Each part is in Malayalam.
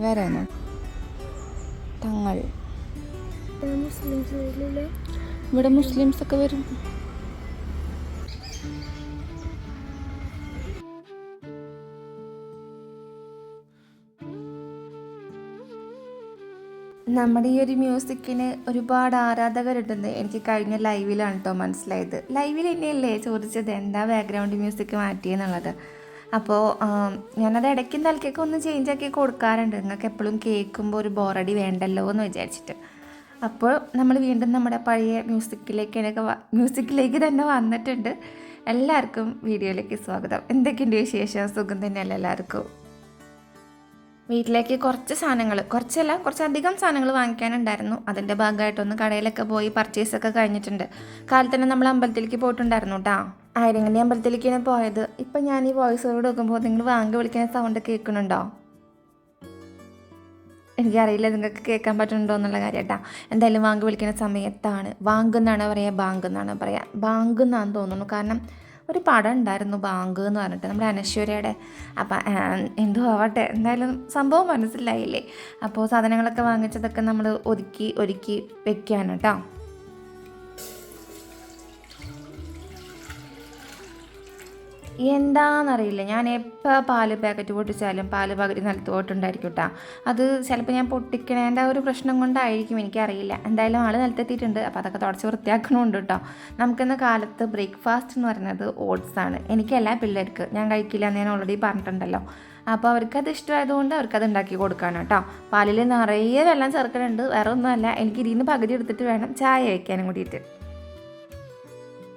വരാനോ തങ്ങൾ ഇവിടെ മുസ്ലിംസ് ഒക്കെ വരും. നമ്മുടെ ഈ ഒരു മ്യൂസിക്കിന് ഒരുപാട് ആരാധകരുണ്ടെന്ന് എനിക്ക് കഴിഞ്ഞ ലൈവിലാണ് കേട്ടോ മനസ്സിലായത്. ലൈവിൽ തന്നെയല്ലേ ചോദിച്ചത് എന്താ ബാക്ക്ഗ്രൗണ്ട് മ്യൂസിക് മാറ്റിയെന്നുള്ളത്. അപ്പോൾ ഞാനത് ഇടയ്ക്ക് നിലക്കൊക്കെ ഒന്ന് ചേഞ്ച് ആക്കി കൊടുക്കാറുണ്ട്, നിങ്ങൾക്ക് എപ്പോഴും കേൾക്കുമ്പോൾ ഒരു ബോറടി വേണ്ടല്ലോ എന്ന് വിചാരിച്ചിട്ട്. അപ്പോൾ നമ്മൾ വീണ്ടും നമ്മുടെ പഴയ മ്യൂസിക്കിലേക്ക് തന്നെ വന്നിട്ടുണ്ട്. എല്ലാവർക്കും വീഡിയോയിലേക്ക് സ്വാഗതം. എന്തൊക്കെയുണ്ട് വിശേഷം? സുഖം തന്നെയല്ല എല്ലാവർക്കും? വീട്ടിലേക്ക് കുറച്ചധികം സാധനങ്ങൾ വാങ്ങിക്കാനുണ്ടായിരുന്നു. അതിൻ്റെ ഭാഗമായിട്ടൊന്ന് കടയിലൊക്കെ പോയി പർച്ചേസൊക്കെ കഴിഞ്ഞിട്ടുണ്ട്. കാലത്ത് തന്നെ നമ്മൾ അമ്പലത്തിലേക്ക് പോയിട്ടുണ്ടായിരുന്നു കേട്ടോ. ആയിരങ്ങണി അമ്പലത്തിലേക്കാണ് പോയത്. ഇപ്പം ഞാൻ ഈ വോയിസ് ഓവർ കൊടുക്കുമ്പോൾ നിങ്ങൾ വാങ്ങി വിളിക്കുന്ന സൗണ്ട് കേൾക്കുന്നുണ്ടോ? എനിക്കറിയില്ല നിങ്ങൾക്ക് കേൾക്കാൻ പറ്റുന്നുണ്ടോ എന്നുള്ള കാര്യം കേട്ടോ. എന്തായാലും വാങ്ങി വിളിക്കുന്ന സമയത്താണ് വാങ്ങുന്നാണ് പറയുക, ബാങ്ക് എന്നാണ് തോന്നുന്നു. കാരണം ഒരു പടം ഉണ്ടായിരുന്നു ബാങ്ക് എന്ന് പറഞ്ഞിട്ട്, നമ്മുടെ അനശ്വരയുടെ. അപ്പം എന്തോ ആവട്ടെ, എന്തായാലും സംഭവം മനസ്സിലായില്ലേ. അപ്പോൾ സാധനങ്ങളൊക്കെ വാങ്ങിച്ചതൊക്കെ നമ്മൾ ഒരുക്കി വെക്കുകയാണ് കേട്ടോ. എന്താണെന്നറിയില്ല, ഞാൻ എപ്പോൾ പാല് പാക്കറ്റ് പൊട്ടിച്ചാലും പാല് പകുതി നിലത്ത് പോയിട്ടുണ്ടായിരിക്കും കേട്ടോ. അത് ചിലപ്പോൾ ഞാൻ പൊട്ടിക്കണേൻ്റെ ഒരു പ്രശ്നം കൊണ്ടായിരിക്കും, എനിക്കറിയില്ല. എന്തായാലും ആൾ നിലത്തെത്തിയിട്ടുണ്ട്. അപ്പോൾ അതൊക്കെ തുടച്ച് വൃത്തിയാക്കണമുണ്ട് കേട്ടോ. നമുക്കിന്ന് കാലത്ത് ബ്രേക്ക്ഫാസ്റ്റ് എന്ന് പറയുന്നത് ഓട്സാണ്. എനിക്കല്ല, പിള്ളേർക്ക്. ഞാൻ കഴിക്കില്ല എന്ന് ഞാൻ ഓൾറെഡി പറഞ്ഞിട്ടുണ്ടല്ലോ. അപ്പോൾ അവർക്കത് ഇഷ്ടമായതുകൊണ്ട് അവർക്കത് ഉണ്ടാക്കി കൊടുക്കാനാണ് കേട്ടോ. പാലിൽ നിറയെ വെള്ളം ചേർക്കുന്നുണ്ട്, വേറെ ഒന്നുമല്ല, എനിക്ക് ഇതിന് പകുതി എടുത്തിട്ട് വേണം ചായ വയ്ക്കാനും കൂടിയിട്ട്.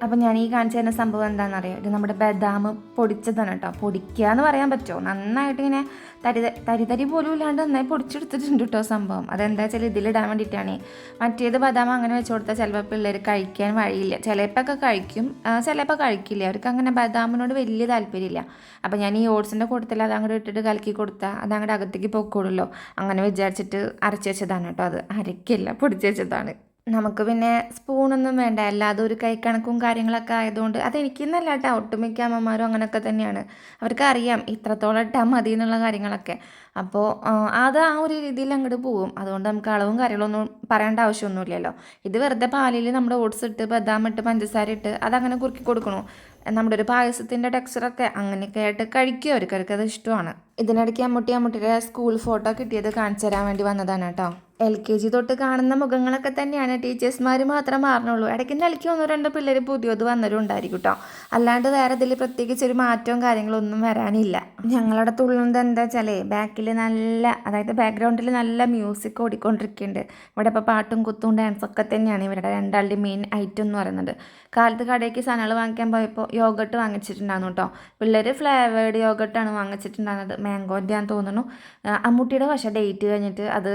അപ്പം ഞാൻ ഈ കാണിച്ചു തരുന്ന സംഭവം എന്താണെന്നറിയാം, ഇത് നമ്മുടെ ബദാം പൊടിച്ചതാണ് കേട്ടോ. പൊടിക്കുക എന്ന് പറയാൻ പറ്റുമോ, നന്നായിട്ട് ഇങ്ങനെ തരി പോലും ഇല്ലാണ്ട് നന്നായി പൊടിച്ചെടുത്തിട്ടുണ്ട് കേട്ടോ സംഭവം. അതെന്താ വെച്ചാൽ ഇതിലിടാൻ വേണ്ടിയിട്ടാണ്. മറ്റേത് ബദാം അങ്ങനെ വെച്ച് കൊടുത്താൽ ചിലപ്പോൾ പിള്ളേർ കഴിക്കാൻ വഴിയില്ല. ചിലപ്പോൾ കഴിക്കും, ചിലപ്പോൾ കഴിക്കില്ല. അവർക്ക് അങ്ങനെ ബദാമിനോട് വലിയ താല്പര്യമില്ല. അപ്പം ഞാൻ ഈ ഓട്സിൻ്റെ കൂട്ടത്തിൽ അത് അങ്ങോട്ട് ഇട്ടിട്ട് കലക്കി കൊടുത്താൽ അത് അങ്ങോട്ട് അകത്തേക്ക് പൊക്കോളൂല്ലോ, അങ്ങനെ വിചാരിച്ചിട്ട് അരച്ച് വെച്ചതാണ് കേട്ടോ. അത് അരയ്ക്കില്ല, പൊടിച്ച് വെച്ചതാണ്. നമുക്ക് പിന്നെ സ്പൂണൊന്നും വേണ്ട, അല്ലാതെ ഒരു കൈക്കണക്കും കാര്യങ്ങളൊക്കെ ആയതുകൊണ്ട്. അതെനിക്കെന്നല്ല കേട്ടോ, ഒട്ടുമിക്ക അമ്മമാരും അങ്ങനെയൊക്കെ തന്നെയാണ്. അവർക്ക് അറിയാം ഇത്രത്തോളം ഇട്ടാൽ മതി എന്നുള്ള കാര്യങ്ങളൊക്കെ. അപ്പോൾ അത് ആ ഒരു രീതിയിൽ അങ്ങോട്ട് പോവും. അതുകൊണ്ട് നമുക്ക് അളവും കാര്യങ്ങളൊന്നും പറയേണ്ട ആവശ്യമൊന്നുമില്ലല്ലോ. ഇത് വെറുതെ പാലിൽ നമ്മുടെ ഓട്സ് ഇട്ട് ബദാം ഇട്ട് പഞ്ചസാര ഇട്ട് അതങ്ങനെ കുറുക്കി കൊടുക്കണു. നമ്മുടെ ഒരു പായസത്തിൻ്റെ ടെക്സ്ചറൊക്കെ അങ്ങനെയൊക്കെ ആയിട്ട് കഴിക്കും അവർക്കത് ഇഷ്ടമാണ്. ഇതിനിടയ്ക്ക് അമ്മൂട്ടിയുടെ സ്കൂൾ ഫോട്ടോ കിട്ടിയത് കാണിച്ചു തരാൻ വേണ്ടി വന്നതാണ് കേട്ടോ. LKG തൊട്ട് കാണുന്ന മുഖങ്ങളൊക്കെ തന്നെയാണ്, ടീച്ചേഴ്സ്മാർ മാത്രം മാറണുള്ളൂ. ഇടയ്ക്ക് നിലയ്ക്ക് 1-2 പിള്ളേർ പുതിയത് വന്നവരും ഉണ്ടായിരിക്കും കേട്ടോ. അല്ലാണ്ട് വേറെ ഇതിൽ പ്രത്യേകിച്ച് ഒരു മാറ്റവും കാര്യങ്ങളൊന്നും വരാനില്ല. ഞങ്ങളുടെ തുള്ളുന്നത് എന്താ വെച്ചാലേ, അതായത് ബാക്ക്ഗ്രൗണ്ടിൽ നല്ല മ്യൂസിക് ഓടിക്കൊണ്ടിരിക്കുന്നുണ്ട്. ഇവിടെ ഇപ്പോൾ പാട്ടും കുത്തും ഡാൻസൊക്കെ തന്നെയാണ് ഇവരുടെ രണ്ടാളുടെയും മെയിൻ ഐറ്റം എന്ന് പറയുന്നത്. കാലത്ത് കടയ്ക്ക് സാധനങ്ങൾ വാങ്ങിക്കാൻ പോയപ്പോൾ യോഗട്ട് വാങ്ങിച്ചിട്ടുണ്ടായിരുന്നു കേട്ടോ. പിള്ളേർ ഫ്ലേവേർഡ് യോഗട്ടാണ് വാങ്ങിച്ചിട്ടുണ്ടായിരുന്നത്, മാംഗോൻ്റെ ആണെന്ന് തോന്നുന്നു. അമ്മൂട്ടിയുടെ പക്ഷേ ഡേറ്റ് കഴിഞ്ഞിട്ട് അത്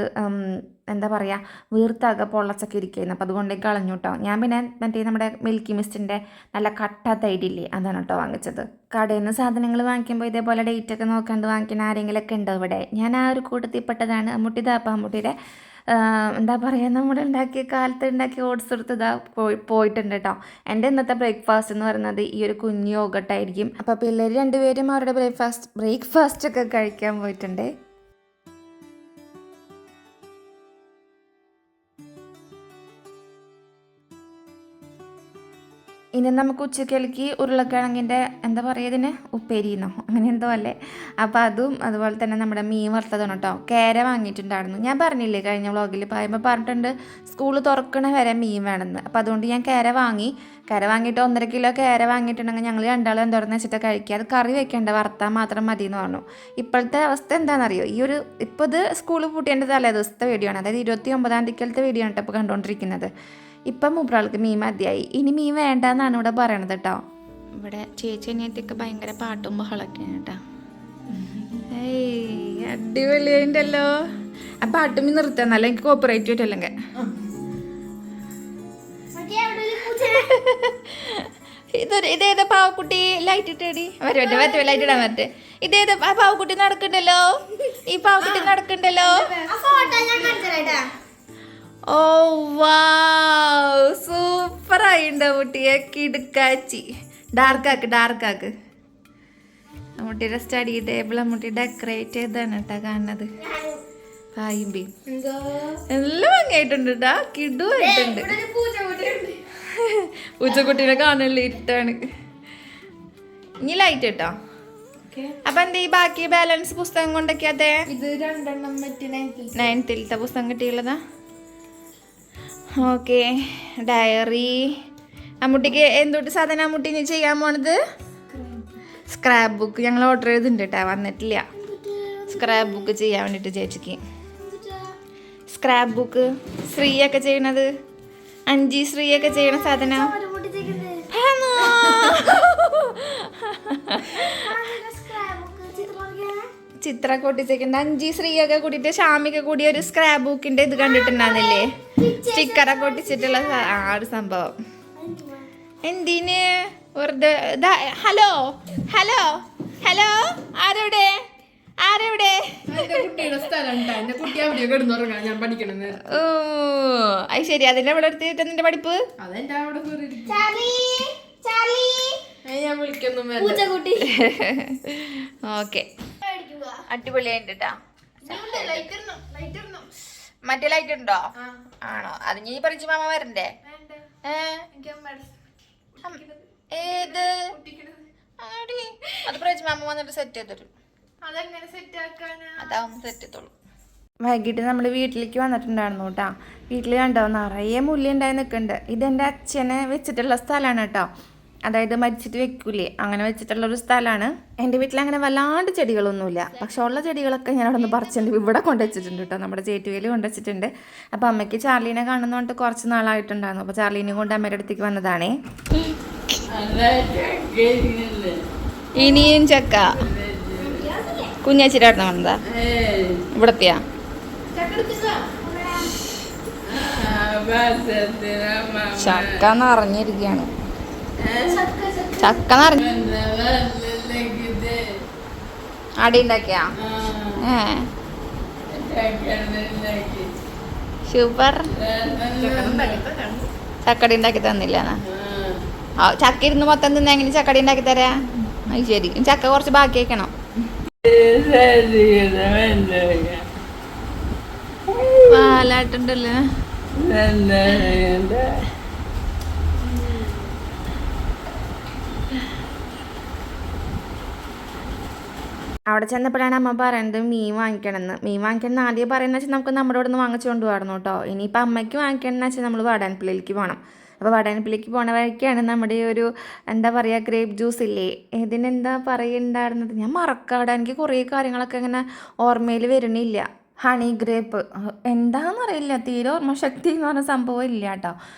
എന്താ പറയുക, വീർത്താകെ പൊള്ളച്ചൊക്കെ ഇരിക്കുന്നു. അപ്പോൾ അതുകൊണ്ടേക്ക് കളഞ്ഞു കേട്ടോ. ഞാൻ പിന്നെ മറ്റേ നമ്മുടെ മിൽക്കി മിസ്റ്റിൻ്റെ നല്ല കട്ട തൈരില്ലേ, അതാണ് കേട്ടോ വാങ്ങിച്ചത്. കടയിൽ നിന്ന് സാധനങ്ങൾ വാങ്ങിക്കുമ്പോൾ ഇതേപോലെ ഡേറ്റൊക്കെ നോക്കാണ്ട് വാങ്ങിക്കുന്ന ആരെങ്കിലുമൊക്കെ ഉണ്ടോ ഇവിടെ? ഞാൻ ആ ഒരു കൂട്ടത്തിൽപ്പെട്ടതാണ്. അമ്മൂട്ടിയുടെ എന്താ പറയുക, നമ്മൾ കാലത്ത് ഉണ്ടാക്കിയ ഓട്സ് എടുത്ത് പോയിട്ടുണ്ട് കേട്ടോ. എൻ്റെ ഇന്നത്തെ ബ്രേക്ക്ഫാസ്റ്റ് എന്ന് പറയുന്നത് ഈ ഒരു കുഞ്ഞു യോഗട്ടായിരിക്കും. അപ്പോൾ പിള്ളേർ രണ്ടുപേരും അവരുടെ ബ്രേക്ക്ഫാസ്റ്റ് ഒക്കെ കഴിക്കാൻ പോയിട്ടുണ്ട്. ഇനി നമുക്ക് ഉച്ചക്കലേക്ക് ഉരുളക്കിഴങ്ങിൻ്റെ എന്താ പറയുക, ഇതിന് ഉപ്പേരിന്നോ അങ്ങനെ എന്തോ അല്ലേ. അപ്പോൾ അതും അതുപോലെ തന്നെ നമ്മുടെ മീൻ വറുത്തതാണ് കേട്ടോ. കേര വാങ്ങിയിട്ടുണ്ടായിരുന്നു. ഞാൻ പറഞ്ഞില്ലേ കഴിഞ്ഞ വ്ളോഗിൽ പറയുമ്പോൾ പറഞ്ഞിട്ടുണ്ട് സ്കൂൾ തുറക്കണ വരെ മീൻ വേണമെന്ന്. അപ്പോൾ അതുകൊണ്ട് ഞാൻ കേര വാങ്ങിയിട്ട് 1.5 കിലോ കേര വാങ്ങിയിട്ടുണ്ടെങ്കിൽ ഞങ്ങൾ രണ്ടാളും എന്തോരെന്ന് വെച്ചിട്ട് കഴിക്കുക. അത് കറി വെക്കേണ്ട, വറുത്താൽ മാത്രം മതി എന്ന് പറഞ്ഞു. ഇപ്പോഴത്തെ അവസ്ഥ എന്താണെന്നറിയോ, ഇപ്പോൾ ഇത് സ്കൂൾ പൂട്ടിയതിൻ്റെ തലേ ദിവസത്തെ വീഡിയോ ആണ്, അതായത് 29-ാം തീയതിക്കലത്തെ വീഡിയോ ആണ് കേട്ടോ ഇപ്പോൾ കണ്ടുകൊണ്ടിരിക്കുന്നത്. ഇപ്പം മൂപ്പരാൾക്ക് മീൻ മതിയായി, ഇനി മീൻ വേണ്ടെന്നാണ് ഇവിടെ പറയണത് കേട്ടോ. ഇവിടെ ചേച്ചി അനിയത്തിയൊക്കെ ഭയങ്കര പാട്ടും ബഹളൊക്കെയാണ് കേട്ടോ. അടിപൊളിയുണ്ടല്ലോ. ആ പാട്ടും നിർത്താൻ നല്ല എനിക്ക് കോപ്പറേറ്റ് പറ്റല്ലെങ്കിൽ. ഇതേതാ പാവക്കുട്ടി ലൈറ്റ് ഇട്ടേടി വരട്ടെ ലൈറ്റ് ഇടാൻ വരട്ടെ. ഇതേതാ ആ പാവക്കുട്ടി നടക്കണ്ടല്ലോ, ഈ പാവക്കുട്ടി നടക്കണ്ടല്ലോ. ഓ വാവ്, സൂപ്പറായിണ്ടോ കുട്ടിയെ, കിടുക്കാച്ചി. ഡാർക്കാക്ക് അമ്മൂട്ടിയുടെ സ്റ്റഡി ടേബിൾ അമ്മൂട്ടി ഡെക്കറേറ്റ് ചെയ്താണ് കേട്ടോ കാണുന്നത്. പായിമ്പി എല്ലാം ഭംഗിയായിട്ടുണ്ട് കേട്ടാ, കിടുവായിട്ടുണ്ട്. പൂച്ചക്കുട്ടീനെ കാണുന്നില്ല, ഇരുട്ടാണ്. ഇനി ലൈറ്റ് കേട്ടോ. അപ്പൊ എന്താ ഈ ബാക്കി ബാലൻസ് പുസ്തകം കൊണ്ടൊക്കെ അതെ ഇത് 2 9th പുസ്തകം കിട്ടിയുള്ളതാ. Okay, diary. അമ്മൂട്ടിക്ക് എന്തൊട്ട് സാധനം അമ്മൂട്ടി ഇനി ചെയ്യാൻ പോണത്? സ്ക്രാപ്പ് ബുക്ക് ഞങ്ങൾ ഓർഡർ ചെയ്തിട്ടുണ്ട് കേട്ടോ, വന്നിട്ടില്ല. സ്ക്രാപ്പ് ബുക്ക് ചെയ്യാൻ വേണ്ടിയിട്ട് ചേച്ചിക്ക്. സ്ക്രാപ്പ് ബുക്ക് ശ്രീയൊക്കെ ചെയ്യണത്, അഞ്ചി ശ്രീയൊക്കെ ചെയ്യണ സാധനം. ചിത്രമൊക്കെ ഒട്ടിച്ചേക്കുന്നുണ്ട്. അഞ്ചി ശ്രീയൊക്കെ കൂടിയിട്ട് ഷാമിയൊക്കെ കൂടി ഒരു സ്ക്രാപ്പ് ബുക്കിന്റെ ഇത് കണ്ടിട്ടുണ്ടായിരുന്നില്ലേ, സ്റ്റിക്കറൊക്കെ ഒട്ടിച്ചിട്ടുള്ള ആ ഒരു സംഭവം. എന്തിന് വെറുതെ? ഹലോ ഹലോ ഹലോ, ആരെവിടെ ആരെവിടെ? ഓ അത് ശരി, അതിന്റെ അവിടെ എടുത്തിട്ട് നിന്റെ പഠിപ്പ്. ഓക്കെ, അടിപൊളിയായിട്ടാ. മറ്റേ ലൈറ്റ് ഉണ്ടോ? ആണോ? അത് നീ പറിച്ച് മാമ വരണ്ടേ? ഏത് അത് പ്രജ് മാമ വന്നിട്ട് സെറ്റ് ചെയ്ത് തരും. അതാവും സെറ്റ് ചെയ്തോളൂ. വൈകിട്ട് നമ്മൾ വീട്ടിലേക്ക് വന്നിട്ടുണ്ടായിരുന്നു കേട്ടോ. വീട്ടിൽ കണ്ടോ നിറയെ മുല്ല ഉണ്ടായി നിൽക്കുന്നുണ്ട്. ഇതെൻ്റെ അച്ഛനെ വെച്ചിട്ടുള്ള സ്ഥലമാണ് കേട്ടോ. അതായത് മരിച്ചിട്ട് വെക്കൂലേ, അങ്ങനെ വെച്ചിട്ടുള്ളൊരു സ്ഥലമാണ്. എൻ്റെ വീട്ടിൽ അങ്ങനെ വല്ലാണ്ട് ചെടികളൊന്നുമില്ല, പക്ഷെ ഉള്ള ചെടികളൊക്കെ ഞാൻ അവിടെ നിന്ന് പറിച്ചിട്ടുണ്ട് ഇവിടെ കൊണ്ടുവച്ചിട്ടുണ്ട് കേട്ടോ. നമ്മുടെ ചേറ്റുവേലി കൊണ്ടുവച്ചിട്ടുണ്ട്. അപ്പോൾ അമ്മയ്ക്ക് ചാർലീനെ കാണുന്നതുകൊണ്ട് കുറച്ച് നാളായിട്ടുണ്ടായിരുന്നു. അപ്പോൾ ചാർലീനെ കൊണ്ട് അമ്മയുടെ അടുത്തേക്ക് വന്നതാണേ. ഇനിയും ചക്ക കുഞ്ഞാച്ചിട്ട് വന്നതാ, ഇവിടത്തെയാ? ചക്ക നിറഞ്ഞിരിക്കുകയാണ്, ചക്ക നിറഞ്ഞ അടി ഉണ്ടാക്കിയാ? സൂപ്പർ. ചക്കടി ഉണ്ടാക്കി തന്നില്ല. ചക്ക ഇരുന്ന് മൊത്തം തിന്ന എങ്ങനെ ചക്കടി ഉണ്ടാക്കി തരാ? അത് ശരി, ചക്ക കുറച്ച് ബാക്കി വെക്കണം. പാലാട്ടുണ്ടല്ലോ. അവിടെ ചെന്നപ്പോഴാണ് അമ്മ പറയുന്നത് മീൻ വാങ്ങിക്കണമെന്ന്. മീൻ വാങ്ങിക്കണം ആദ്യം പറയുന്നത് വെച്ചാൽ നമുക്ക് നമ്മുടെ ഇവിടെ നിന്ന് വാങ്ങിച്ചു കൊണ്ടുപോകണം കേട്ടോ. ഇനിയിപ്പോൾ അമ്മയ്ക്ക് വാങ്ങിക്കണമെന്ന് വെച്ചാൽ നമ്മൾ വാടാനപ്പള്ളിയിലേക്ക് പോകണം. അപ്പോൾ വടാനപ്പള്ളിക്ക് പോണ വഴിക്കാണ് നമ്മുടെ ഒരു എന്താ പറയുക ഗ്രേപ്പ് ജ്യൂസ് ഇല്ലേ, ഇതിനെന്താ പറയുന്നുണ്ടായിരുന്നത്, ഞാൻ മറക്കാടെ, എനിക്ക് കുറേ കാര്യങ്ങളൊക്കെ ഇങ്ങനെ ഓർമ്മയിൽ വരണില്ല. ഹണി ഗ്രേപ്പ് എന്താണെന്നറിയില്ല, തീരെ ഓർമ്മശക്തി എന്ന് പറഞ്ഞ സംഭവം ഇല്ല കേട്ടോ.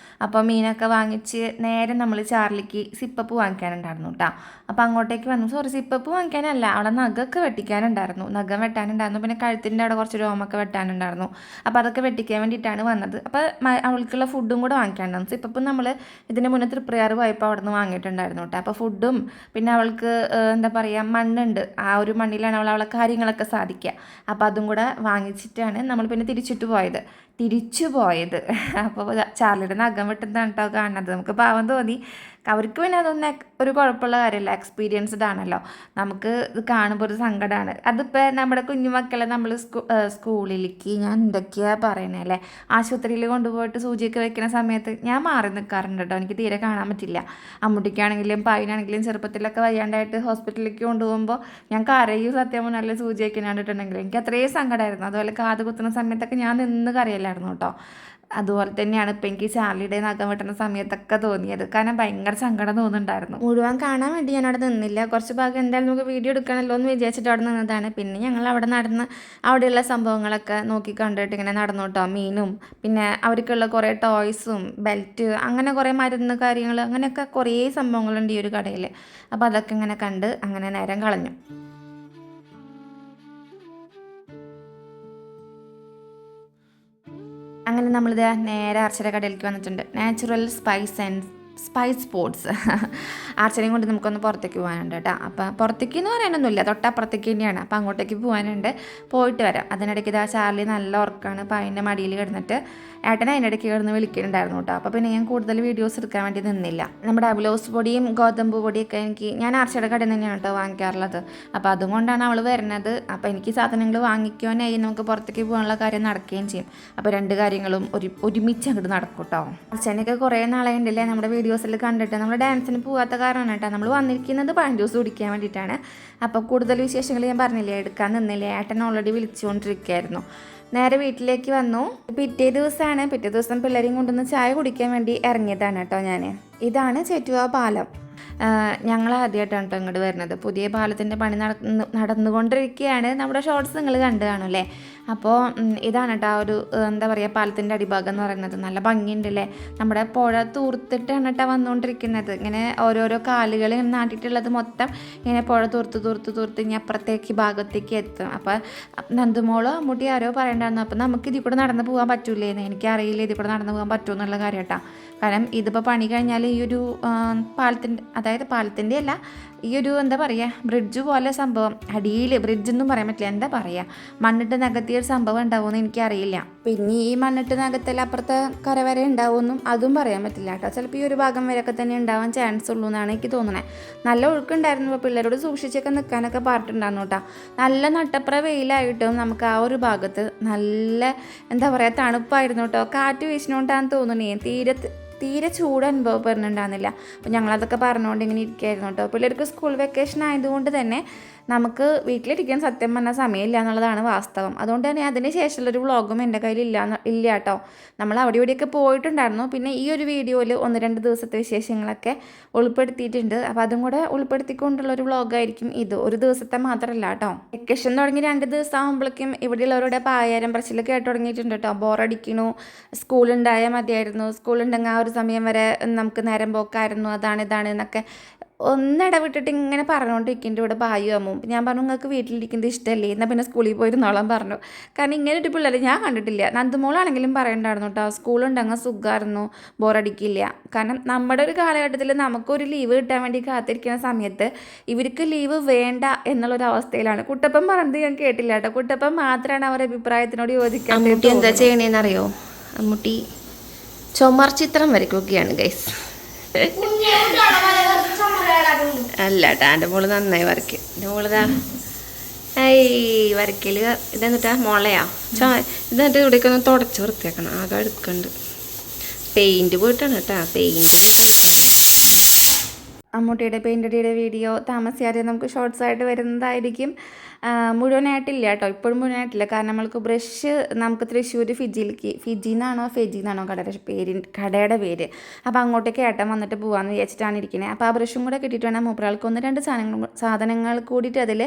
അപ്പോൾ മീനൊക്കെ വാങ്ങിച്ച് നേരെ നമ്മൾ ചാർലിക്ക് സിപ്പപ്പ് വാങ്ങിക്കാനുണ്ടായിരുന്നു കേട്ടോ. അപ്പോൾ അങ്ങോട്ടേക്ക് വന്നു. സോറി, സിപ്പപ്പ് വാങ്ങിക്കാനല്ല, അവിടെ നഖമൊക്കെ വെട്ടിക്കാനുണ്ടായിരുന്നു, നഖം വെട്ടാനുണ്ടായിരുന്നു, പിന്നെ കഴുത്തിൻ്റെ അവിടെ കുറച്ച് രോമൊക്കെ വെട്ടാനുണ്ടായിരുന്നു. അപ്പോൾ അതൊക്കെ വെട്ടിക്കാൻ വേണ്ടിയിട്ടാണ് വന്നത്. അപ്പോൾ അവൾക്കുള്ള ഫുഡും കൂടെ വാങ്ങിക്കാനുണ്ടായിരുന്നു. സിപ്പപ്പ് നമ്മൾ ഇതിന് മുന്നേ തൃപ്രയാർ പോയപ്പോൾ അവിടെ നിന്ന് വാങ്ങിയിട്ടുണ്ടായിരുന്നു കേട്ടോ. അപ്പോൾ ഫുഡും പിന്നെ അവൾക്ക് എന്താ പറയുക മണ്ണുണ്ട്, ആ ഒരു മണ്ണിലാണ് അവളെ കാര്യങ്ങളൊക്കെ സാധിക്കുക. അപ്പോൾ അതും കൂടെ വാങ്ങിച്ചിട്ടാണ് നമ്മൾ പിന്നെ തിരിച്ചു പോയത്. അപ്പോൾ ചാർലിയുടെ നഖം വെട്ടുന്നതാണ് കേട്ടോ കാണുന്നത്. നമുക്ക് പാവം തോന്നി. അവർക്ക് പിന്നെ അതൊന്നും ഒരു കുഴപ്പമുള്ള കാര്യമല്ല, എക്സ്പീരിയൻസ്ഡ് ആണല്ലോ. നമുക്ക് ഇത് കാണുമ്പോൾ ഒരു സങ്കടമാണ്. അതിപ്പോൾ നമ്മുടെ കുഞ്ഞുമക്കളെ നമ്മൾ സ്കൂളിലേക്ക് ഞാൻ എന്തൊക്കെയാണ് പറയണേ അല്ലേ, ആശുപത്രിയിൽ കൊണ്ടുപോയിട്ട് സൂചിയൊക്കെ വെക്കുന്ന സമയത്ത് ഞാൻ മാറി നിൽക്കാറുണ്ട് കേട്ടോ. എനിക്ക് തീരെ കാണാൻ പറ്റില്ല. അമ്മൂട്ടിക്കാണെങ്കിലും പായിനാണെങ്കിലും ചെറുപ്പത്തിലൊക്കെ വയ്യാണ്ടായിട്ട് ഹോസ്പിറ്റലിലേക്ക് കൊണ്ടുപോകുമ്പോൾ ഞാൻ കരയും. സത്യം നല്ല സൂചി വയ്ക്കാനായിട്ടുണ്ടെങ്കിൽ എനിക്ക് അത്രയും സങ്കടമായിരുന്നു. അതുപോലെ കാത് കുത്തുന്ന സമയത്തൊക്കെ ഞാൻ നിന്ന് കരയില്ലായിരുന്നു കേട്ടോ. അതുപോലെ തന്നെയാണ് ഇപ്പം എനിക്ക് ചാർലിയുടെ നഖം വെട്ടുന്ന സമയത്തൊക്കെ തോന്നിയത്. കാരണം ഭയങ്കര സങ്കടം തോന്നുന്നുണ്ടായിരുന്നു. മുഴുവൻ കാണാൻ വേണ്ടി ഞാൻ അവിടെ നിന്നില്ല, കുറച്ച് ഭാഗം എന്തായാലും നമുക്ക് വീഡിയോ എടുക്കണമല്ലോ എന്ന് വിചാരിച്ചിട്ട് അവിടെ നിന്നതാണ്. പിന്നെ ഞങ്ങൾ അവിടെ നടന്ന് അവിടെയുള്ള സംഭവങ്ങളൊക്കെ നോക്കി കണ്ടിട്ട് ഇങ്ങനെ നടന്നു കേട്ടോ. മീനും പിന്നെ അവർക്കുള്ള കുറേ ടോയ്സും ബെൽറ്റ് അങ്ങനെ കുറേ മരുന്ന് കാര്യങ്ങൾ അങ്ങനെയൊക്കെ കുറേ സംഭവങ്ങളുണ്ട് ഈ ഒരു കടയിൽ. അപ്പോൾ അതൊക്കെ ഇങ്ങനെ കണ്ട് അങ്ങനെ നേരം കളഞ്ഞു. അങ്ങനെ നമ്മളിത് നേരെ അർച്ചര കടയിലേക്ക് വന്നിട്ടുണ്ട്. Natural spice sports. ആർച്ചനെയും കൊണ്ട് നമുക്കൊന്ന് പുറത്തേക്ക് പോകാനുണ്ട് കേട്ടോ. അപ്പോൾ പുറത്തേക്ക് എന്ന് പറയാനൊന്നുമില്ല, തൊട്ടപ്പുറത്തേക്ക് തന്നെയാണ്. അപ്പോൾ അങ്ങോട്ടേക്ക് പോകാനുണ്ട്, പോയിട്ട് വരാം. അതിനിടയ്ക്ക് ഇതാ ചാർലി നല്ല ഉറക്കമാണ്. അപ്പോൾ അതിൻ്റെ മടിയിൽ കിടന്നിട്ട് ഏട്ടനെ അതിൻ്റെ ഇടയ്ക്ക് കിടന്ന് വിളിക്കുന്നുണ്ടായിരുന്നു കേട്ടോ. അപ്പോൾ പിന്നെ ഞാൻ കൂടുതൽ വീഡിയോസ് എടുക്കാൻ വേണ്ടി നിന്നില്ല. നമ്മുടെ അബുലോസ് പൊടിയും ഗോതമ്പ് പൊടിയൊക്കെ ഞാൻ ആർച്ചയുടെ കടയിൽ തന്നെയാണ് കേട്ടോ വാങ്ങിക്കാറുള്ളത്. അപ്പോൾ അതുകൊണ്ടാണ് അവൾ വരുന്നത്. അപ്പോൾ എനിക്ക് സാധനങ്ങൾ വാങ്ങിക്കുവാനായി നമുക്ക് പുറത്തേക്ക് പോകാനുള്ള കാര്യം നടക്കുകയും ചെയ്യും. അപ്പോൾ രണ്ട് കാര്യങ്ങളും ഒരുമിച്ച് അങ്ങോട്ട് നടക്കും കേട്ടോ. അച്ഛനൊക്കെ കുറേ നാളെ ഉണ്ടല്ലേ നമ്മുടെ വീഡിയോസിൽ കണ്ടിട്ട്. നമ്മൾ ഡാൻസിന് പോകാത്ത കാരണമാണ് കേട്ടോ. നമ്മൾ വന്നിരിക്കുന്നത് പഴം ജ്യൂസ് കുടിക്കാൻ വേണ്ടിയിട്ടാണ്. അപ്പോൾ കൂടുതൽ വിശേഷങ്ങൾ ഞാൻ പറഞ്ഞില്ലേ, എടുക്കാൻ നിന്നില്ല. ഏട്ടൻ ഓൾറെഡി വിളിച്ചുകൊണ്ടിരിക്കുകയായിരുന്നു. നേരെ വീട്ടിലേക്ക് വന്നു. പിറ്റേ ദിവസം പിള്ളേരെയും കൊണ്ടുവന്ന് ചായ കുടിക്കാൻ വേണ്ടി ഇറങ്ങിയതാണ് കേട്ടോ ഞാൻ. ഇതാണ് ചേറ്റുവ പാലം. ഞങ്ങൾ ആദ്യമായിട്ടാണ് കേട്ടോ ഇങ്ങോട്ട് വരുന്നത്. പുതിയ പാലത്തിൻ്റെ പണി നടന്നുകൊണ്ടിരിക്കുകയാണ്. നമ്മുടെ ഷോർട്സ് നിങ്ങൾ കണ്ടു കാണുമല്ലേ. അപ്പോൾ ഇതാണ് കേട്ടോ ഒരു എന്താ പറയുക, പാലത്തിൻ്റെ അടിഭാഗം എന്ന് പറയുന്നത്. നല്ല ഭംഗിയുണ്ടല്ലേ. നമ്മുടെ പുഴ തൂർത്തിട്ടാണ് കേട്ടോ വന്നുകൊണ്ടിരിക്കുന്നത്. ഇങ്ങനെ ഓരോരോ കാലുകൾ നാട്ടിട്ടുള്ളത് മൊത്തം ഇങ്ങനെ പുഴ തൂർത്ത് ഇനി അപ്പുറത്തേക്ക് ഭാഗത്തേക്ക് എത്തും. അപ്പോൾ നന്ദുമോളോ അമ്മൂട്ടി ആരോ പറയണ്ടായിരുന്നു, അപ്പോൾ നമുക്ക് ഇതിൽ കൂടെ നടന്നു പോകാൻ പറ്റൂലേന്ന്. എനിക്കറിയില്ല ഇതിൽ കൂടെ നടന്നു പോകാൻ പറ്റുമോ എന്നുള്ള കാര്യം കേട്ടോ. കാരണം ഇതിപ്പോൾ പണി കഴിഞ്ഞാൽ ഈ ഒരു പാലത്തിൻ്റെ, അതായത് പാലത്തിൻ്റെ അല്ല, ഈ ഒരു എന്താ പറയുക, ബ്രിഡ്ജ് പോലെ സംഭവം, അടിയിൽ ബ്രിഡ്ജൊന്നും പറയാൻ പറ്റില്ല, എന്താ പറയുക, മണ്ണിട്ട് നികത്തിയൊരു സംഭവം ഉണ്ടാവുമെന്ന് എനിക്കറിയില്ല. പിന്നെ ഈ മണ്ണിട്ട് നികത്തിൽ അപ്പുറത്തെ കര വരെ ഉണ്ടാവുമെന്നും അതും പറയാൻ പറ്റില്ല കേട്ടോ. ചിലപ്പോൾ ഈ ഒരു ഭാഗം വരെയൊക്കെ തന്നെ ഉണ്ടാവാൻ ചാൻസ് ഉള്ളൂ എന്നാണ് എനിക്ക് തോന്നുന്നത്. നല്ല ഒഴുക്കുണ്ടായിരുന്നു. അപ്പോൾ പിള്ളേരോട് സൂക്ഷിച്ചൊക്കെ നിൽക്കാനൊക്കെ പറഞ്ഞിട്ടുണ്ടായിരുന്നു കേട്ടോ. നല്ല നട്ടപ്ര വെയിലായിട്ടും നമുക്ക് ആ ഒരു ഭാഗത്ത് നല്ല എന്താ പറയുക തണുപ്പായിരുന്നു കേട്ടോ. കാറ്റ് വീശിനോണ്ടാന്ന് തോന്നുന്നേ, തീരെ ചൂട് അനുഭവപ്പെടുന്നുണ്ടാകുന്നില്ല. അപ്പോൾ ഞങ്ങളതൊക്കെ പറഞ്ഞുകൊണ്ട് ഇങ്ങനെ ഇരിക്കുകയായിരുന്നു കേട്ടോ. പിള്ളേർക്ക് സ്കൂൾ വെക്കേഷൻ ആയതുകൊണ്ട് തന്നെ നമുക്ക് വീട്ടിലിരിക്കാൻ സത്യം പറഞ്ഞാൽ സമയമില്ല എന്നുള്ളതാണ് വാസ്തവം. അതുകൊണ്ട് തന്നെ അതിന് ശേഷമുള്ളൊരു വ്ളോഗും എൻ്റെ കയ്യിൽ ഇല്ല കേട്ടോ. നമ്മൾ അവിടെ ഇവിടെയൊക്കെ പോയിട്ടുണ്ടായിരുന്നു. പിന്നെ ഈ ഒരു വീഡിയോയിൽ 1-2 ദിവസത്തെ വിശേഷങ്ങളൊക്കെ ഉൾപ്പെടുത്തിയിട്ടുണ്ട്. അപ്പോൾ അതും കൂടെ ഉൾപ്പെടുത്തിക്കൊണ്ടുള്ളൊരു വ്ളോഗായിരിക്കും ഇത്. ഒരു ദിവസത്തെ മാത്രമല്ല കേട്ടോ. വെക്കേഷൻ തുടങ്ങി 2 ദിവസം ആകുമ്പോഴേക്കും ഇവിടെയുള്ളവരുടെ പായാരം പറച്ചിൽ കേട്ട് തുടങ്ങിയിട്ടുണ്ട് കേട്ടോ. ബോറടിക്കണു, സ്കൂളുണ്ടായാൽ മതിയായിരുന്നു, സ്കൂളുണ്ടെങ്കിൽ ആ ഒരു സമയം വരെ നമുക്ക് നേരം പോക്കായിരുന്നു, ഇതാണ് എന്നൊക്കെ ഒന്നിടവിട്ടിട്ട് ഇങ്ങനെ പറഞ്ഞുകൊണ്ടിരിക്കുന്നുണ്ട് ഇവിടെ ബായു അമ്മും. ഞാൻ പറഞ്ഞു നിങ്ങൾക്ക് വീട്ടിലിരിക്കുന്നത് ഇഷ്ടമല്ലേ, എന്നാൽ പിന്നെ സ്കൂളിൽ പോയിരുന്നോളാൻ പറഞ്ഞു. കാരണം ഇങ്ങനെ ഒരു പിള്ളേർ ഞാൻ കണ്ടിട്ടില്ല. നന്ദുമോളാണെങ്കിലും പറയണ്ടായിരുന്നു കേട്ടോ, സ്കൂളുണ്ടെങ്കിൽ സുഖമായിരുന്നു, ബോറടിക്കില്ല. കാരണം നമ്മുടെ ഒരു കാലഘട്ടത്തിൽ നമുക്കൊരു ലീവ് കിട്ടാൻ വേണ്ടി കാത്തിരിക്കുന്ന സമയത്ത് ഇവർക്ക് ലീവ് വേണ്ട എന്നുള്ളൊരു അവസ്ഥയിലാണ്. കുട്ടപ്പൻ പറഞ്ഞത് ഞാൻ കേട്ടില്ല കേട്ടോ. കുട്ടപ്പൻ മാത്രമാണ് അവരുടെ അഭിപ്രായത്തിനോട് യോജിക്കാൻ. എന്താ ചെയ്യണേന്നറിയോ, അമ്മൂട്ടി ചുമർ ചിത്രം വരയ്ക്കുകയാണ് ഗൈസ്. അല്ല കേട്ടോ, എൻ്റെ മോള് നന്നായി വരയ്ക്കും. എൻ്റെ മോളിതാ വരയ്ക്കല് ഇതെന്നിട്ടാ മുളയാ ഇതെന്നിട്ട് ഇവിടേക്ക് ഒന്ന് തുടച്ച് വൃത്തിയാക്കണം. ആകെ എടുക്കുന്നുണ്ട്. പെയിൻറ്റ് പോയിട്ടാണ് കേട്ടോ. അമ്മൂട്ടിയുടെ പെയിൻ്റടിയുടെ വീഡിയോ താമസിയാതെ നമുക്ക് ഷോർട്സ് ആയിട്ട് വരുന്നതായിരിക്കും. മുഴുവനായിട്ടില്ല കേട്ടോ, ഇപ്പോഴും മുഴുവനായിട്ടില്ല. കാരണം നമ്മൾക്ക് ബ്രഷ് നമുക്ക് തൃശ്ശൂർ ഫെജിന്നാണോ കടയുടെ പേര്. അപ്പോൾ അങ്ങോട്ടേക്ക് ഏട്ടൻ വന്നിട്ട് പോകാമെന്ന് വിചാരിച്ചിട്ടാണ് ഇരിക്കുന്നത്. അപ്പോൾ ആ ബ്രഷും കൂടെ കിട്ടിയിട്ട് വേണം മൂപ്പരാൾക്ക് 1-2 സാധനങ്ങൾ കൂടിയിട്ട് അതിൽ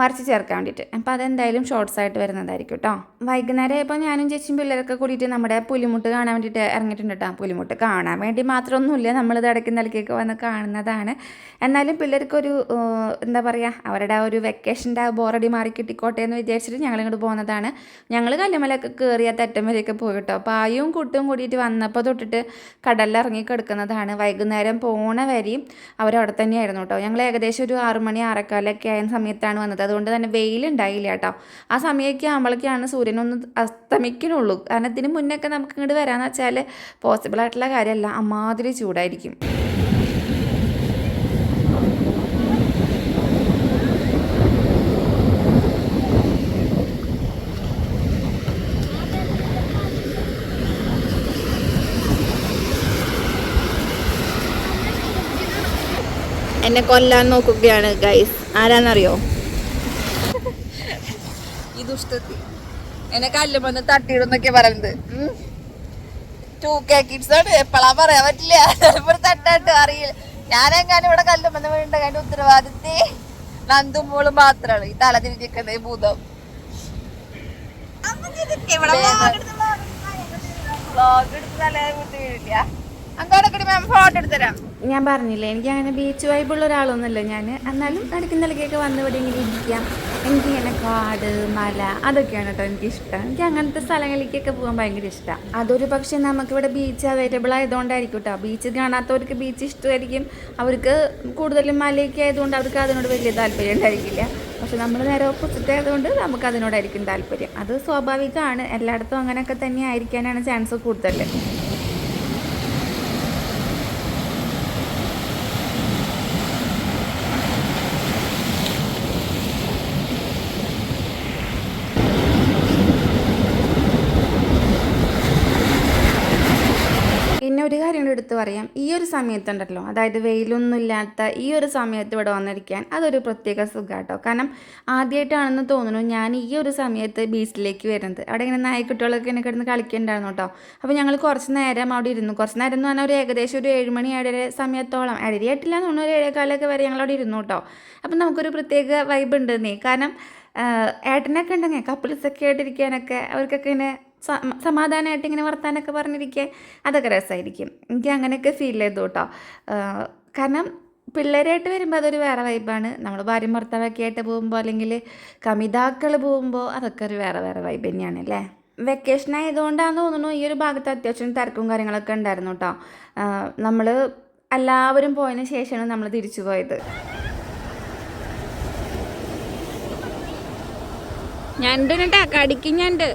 വരച്ച് ചേർക്കാൻ വേണ്ടിയിട്ട്. അപ്പോൾ അതെന്തായാലും ഷോർട്സ് ആയിട്ട് വരുന്നതായിരിക്കും കേട്ടോ. വൈകുന്നേരം ഇപ്പോൾ ഞാനും ചേച്ചിയും പിള്ളേരൊക്കെ കൂടിയിട്ട് നമ്മുടെ പുലിമുട്ട് കാണാൻ വേണ്ടിയിട്ട് ഇറങ്ങിയിട്ടുണ്ട് കേട്ടോ. പുലിമുട്ട് കാണാൻ വേണ്ടി മാത്രമൊന്നുമില്ല, നമ്മളിത് ഇടയ്ക്ക് നിലയ്ക്കൊക്കെ വന്ന് കാണുന്നതാണ്. എന്നാലും പിള്ളേർക്കൊരു എന്താ പറയുക, അവരുടെ ആ ഒരു വെക്കേഷൻ്റെ ആ ബോറടി മാറി കിട്ടിക്കോട്ടെ എന്ന് വിചാരിച്ചിട്ട് ഞങ്ങളിങ്ങോട്ട് പോകുന്നതാണ്. ഞങ്ങൾ കല്ലുമലൊക്കെ കയറിയ തെറ്റം വരെയൊക്കെ പോയിട്ടോ. പായും കുട്ടും കൂടിയിട്ട് വന്നപ്പോൾ തൊട്ടിട്ട് കടലിലിറങ്ങി കിടക്കുന്നതാണ്. വൈകുന്നേരം പോണ വരെയും അവരവിടെ തന്നെയായിരുന്നു കേട്ടോ. ഞങ്ങൾ ഏകദേശം ഒരു 6 മണി 6:15 ആയ സമയത്താണ് വന്നത്. അതുകൊണ്ട് തന്നെ വെയിലുണ്ടായില്ല കേട്ടോ. ആ സമയമൊക്കെ ആകുമ്പോഴേക്കാണ് സൂര്യനൊന്ന് അസ്തമിക്കുന്നുള്ളൂ. കാരണം ഇതിന് മുന്നൊക്കെ നമുക്ക് ഇങ്ങോട്ട് വരാമെന്ന് വെച്ചാൽ പോസിബിളായിട്ടുള്ള കാര്യമല്ല, അമ്മാതിരി ചൂടായിരിക്കും. എന്നെ കൊല്ലാൻ നോക്കുകയാണ് ഗൈസ്. ആരാന്നറിയോ, ഈ ദുഷ്ടത്തി എന്നെ കല്ലുമെന്ന് തട്ടിയിടുന്നൊക്കെ പറയുന്നത്. 2K kids ആണ്, എപ്പോഴാ പറയാൻ പറ്റില്ല. ഇവിടെ തട്ടാട്ട് അറിയില്ല. ഞാനെങ്ങാനും ഇവിടെ കല്ലുമെന്ന് വീണ്ട അതിന്റെ ഉത്തരവാദിത്തി നന്ദുമോള് മാത്രമാണ്. ഈ തല തിരിഞ്ഞിരിക്കുന്ന ഈ ഭൂതം വ്ളോഗ് എടുത്ത് തല കുത്തി വീഴില്ല. അങ്ങോട്ടൊക്കെ മാം ഫോട്ടോ എടുത്തരാം. ഞാൻ പറഞ്ഞില്ലേ എനിക്ക് അങ്ങനെ ബീച്ച് വൈബുള്ള ഒരാളൊന്നുമല്ല ഞാൻ. എന്നാലും ഇടയ്ക്കൊക്കെ വന്ന് ഇവിടെ ഇങ്ങനെ ഇരിക്കാം. എനിക്കിങ്ങനെ കാട് മല അതൊക്കെയാണ് കേട്ടോ എനിക്കിഷ്ടം. എനിക്ക് അങ്ങനത്തെ സ്ഥലങ്ങളിലേക്കൊക്കെ പോകാൻ ഭയങ്കര ഇഷ്ടമാണ്. അതൊരു പക്ഷേ നമുക്കിവിടെ ബീച്ച് അവൈലബിൾ ആയതുകൊണ്ടായിരിക്കും കേട്ടോ. ബീച്ച് കാണാത്തവർക്ക് ബീച്ച് ഇഷ്ടമായിരിക്കും. അവർക്ക് കൂടുതലും മലയൊക്കെ ആയതുകൊണ്ട് അവർക്ക് അതിനോട് വലിയ താല്പര്യം ഉണ്ടായിരിക്കില്ല. പക്ഷെ നമ്മൾ നേരെ ഓപ്പോസിറ്റ് ആയതുകൊണ്ട് നമുക്ക് അതിനോടായിരിക്കും താല്പര്യം. അത് സ്വാഭാവികമാണ്. എല്ലായിടത്തും അങ്ങനെയൊക്കെ തന്നെ ആയിരിക്കാനാണ് ചാൻസ് കൂടുതൽ. പിന്നെ ഒരു കാര്യം കൂടി എടുത്ത് പറയാം. ഈ ഒരു സമയത്തുണ്ടല്ലോ, അതായത് വെയിലൊന്നുമില്ലാത്ത ഈ ഒരു സമയത്ത് ഇവിടെ വന്നിരിക്കാൻ അതൊരു പ്രത്യേക സുഖം കേട്ടോ. കാരണം ആദ്യമായിട്ടാണെന്ന് തോന്നുന്നു ഞാൻ ഈ ഒരു സമയത്ത് ബീച്ചിലേക്ക് വരുന്നത്. അവിടെ ഇങ്ങനെ നായ്ക്കുട്ടികളൊക്കെ എന്നെ കിടന്ന് കളിക്കുന്നുണ്ടായിരുന്നു കേട്ടോ. അപ്പോൾ ഞങ്ങൾ കുറച്ച് നേരം അവിടെ ഇരുന്നു. കുറച്ച് നേരം എന്ന് പറഞ്ഞാൽ ഒരു ഏകദേശം ഒരു 7 മണി 7:30 സമയത്തോളം, 7:30 ആയിട്ടില്ല എന്ന് തോന്നുന്നു, ഒരു 7:15 വരെ ഞങ്ങളവിടെ ഇരുന്നു കേട്ടോ. അപ്പം നമുക്കൊരു പ്രത്യേക വൈബ് ഉണ്ടെന്നേ. കാരണം ഏട്ടനൊക്കെ ഉണ്ടെങ്കിൽ കപ്പിൾസൊക്കെ ആയിട്ടിരിക്കാനൊക്കെ അവർക്കൊക്കെ ഇങ്ങനെ സമാധാനമായിട്ട് ഇങ്ങനെ വർത്താനൊക്കെ പറഞ്ഞിരിക്കുക അതൊക്കെ രസമായിരിക്കും. എനിക്ക് അങ്ങനെയൊക്കെ ഫീൽ ചെയ്തു കേട്ടോ. കാരണം പിള്ളേരായിട്ട് വരുമ്പോൾ അതൊരു വേറെ വൈബാണ്. നമ്മൾ ഭാര്യയും ഭർത്താവൊക്കെ ആയിട്ട് പോകുമ്പോൾ അല്ലെങ്കിൽ കമിതാക്കൾ പോകുമ്പോൾ അതൊക്കെ ഒരു വേറെ വൈബ് തന്നെയാണ് അല്ലേ. വെക്കേഷൻ ആയതുകൊണ്ടാണെന്ന് തോന്നുന്നു ഈ ഒരു ഭാഗത്ത് അത്യാവശ്യം തിരക്കും കാര്യങ്ങളൊക്കെ ഉണ്ടായിരുന്നു കേട്ടോ. നമ്മൾ എല്ലാവരും പോയതിന് ശേഷമാണ് നമ്മൾ തിരിച്ചു പോയത്. ഞണ്ട് കടിക്കും ഞണ്ട്.